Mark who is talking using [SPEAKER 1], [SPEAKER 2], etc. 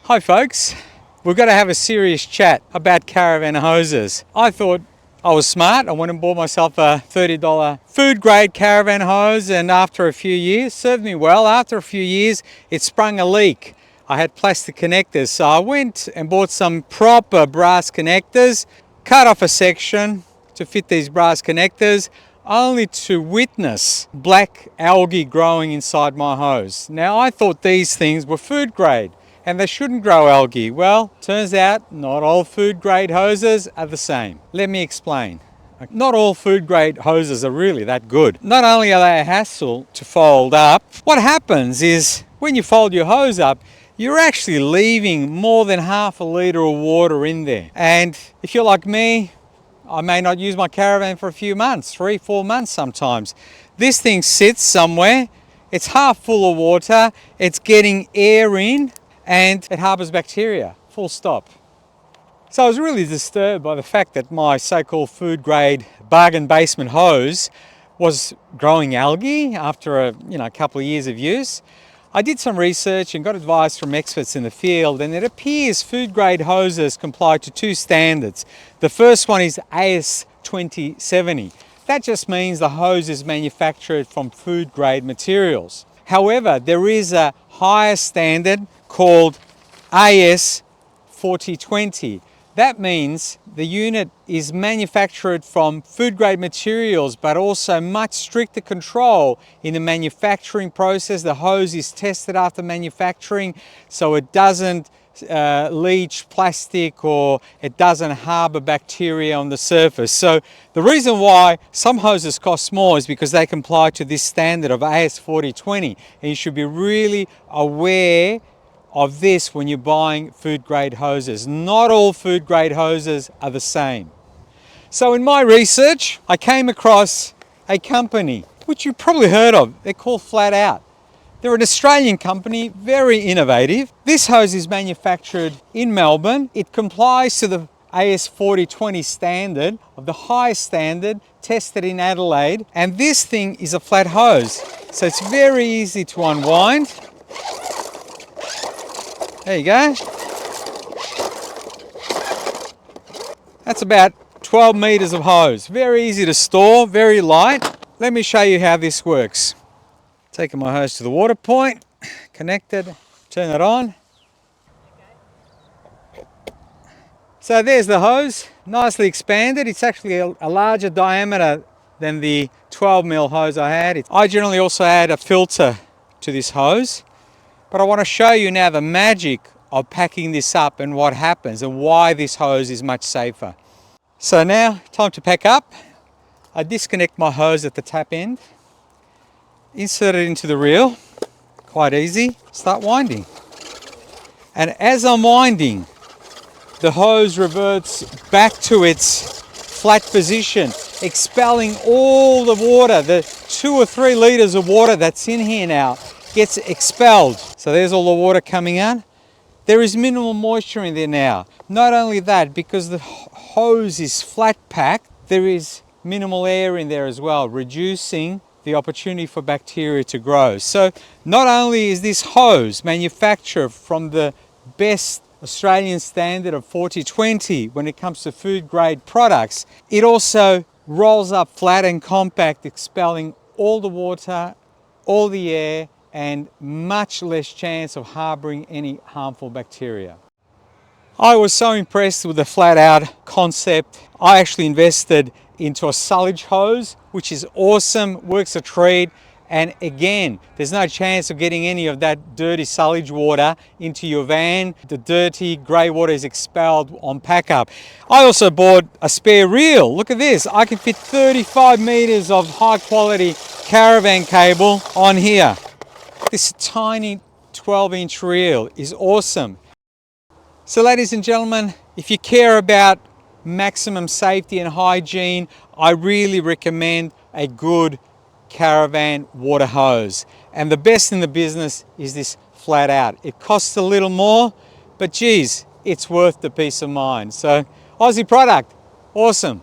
[SPEAKER 1] Hi folks, we're going to have a serious chat about caravan hoses. I thought I was smart. I went and bought myself a $30 food grade caravan hose, and after a few years, served me well. After a few years, it sprung a leak. I had plastic connectors, so I went and bought some proper brass connectors, cut off a section to fit these brass connectors, only to witness black algae growing inside my hose. Now I thought these things were food grade and they shouldn't grow algae. Well, turns out not all food grade hoses are the same. Let me explain. Not all food grade hoses are really that good. Not only are they a hassle to fold up, what happens is when you fold your hose up, you're actually leaving more than half a litre of water in there. And if you're like me, I may not use my caravan for a few months, 3-4 months sometimes. This thing sits somewhere, it's half full of water, it's getting air in, and it harbours bacteria, full stop. So I was really disturbed by the fact that my so-called food grade bargain basement hose was growing algae after a couple of years of use. I did some research and got advice from experts in the field, and it appears food grade hoses comply to two standards. The first one is AS 2070. That just means the hose is manufactured from food grade materials. However, there is a higher standard called AS 4020. That means the unit is manufactured from food grade materials, but also much stricter control in the manufacturing process. The hose is tested after manufacturing, so it doesn't leach plastic or it doesn't harbor bacteria on the surface. So the reason why some hoses cost more is because they comply to this standard of AS 4020, and you should be really aware of this when you're buying food grade hoses. Not all food grade hoses are the same. So in my research, I came across a company which you've probably heard of. They're called Flat Out. They're an Australian company, very innovative. This hose is manufactured in Melbourne. It complies to the AS 4020 standard, of the highest standard, tested in Adelaide. And this thing is a flat hose, so it's very easy to unwind. There you go. That's about 12 meters of hose. Very easy to store, very light. Let me show you how this works. Taking my hose to the water point, connected, turn it on. So there's the hose, nicely expanded. It's actually a larger diameter than the 12mm hose I had. I generally also add a filter to this hose. But I want to show you now the magic of packing this up and what happens and why this hose is much safer. So now, time to pack up. I disconnect my hose at the tap end, insert it into the reel, quite easy, start winding. And as I'm winding, the hose reverts back to its flat position, expelling all the water, the 2 or 3 litres of water that's in here now gets expelled. So there's all the water coming out. There is minimal moisture in there now. Not only that, because the hose is flat packed, there is minimal air in there as well, reducing the opportunity for bacteria to grow. So not only is this hose manufactured from the best Australian standard of 4020 when it comes to food grade products, it also rolls up flat and compact, expelling all the water, all the air, and much less chance of harboring any harmful bacteria. I was so impressed with the Flat Out concept. I actually invested into a silage hose, which is awesome, works a treat. And again, there's no chance of getting any of that dirty silage water into your van. The dirty grey water is expelled on pack up. I also bought a spare reel. Look at this. I can fit 35 meters of high quality caravan cable on here. This tiny 12-inch reel is awesome. So ladies and gentlemen, if you care about maximum safety and hygiene, I really recommend a good caravan water hose. And the best in the business is this Flat Out. It costs a little more, but geez, it's worth the peace of mind. So Aussie product, awesome.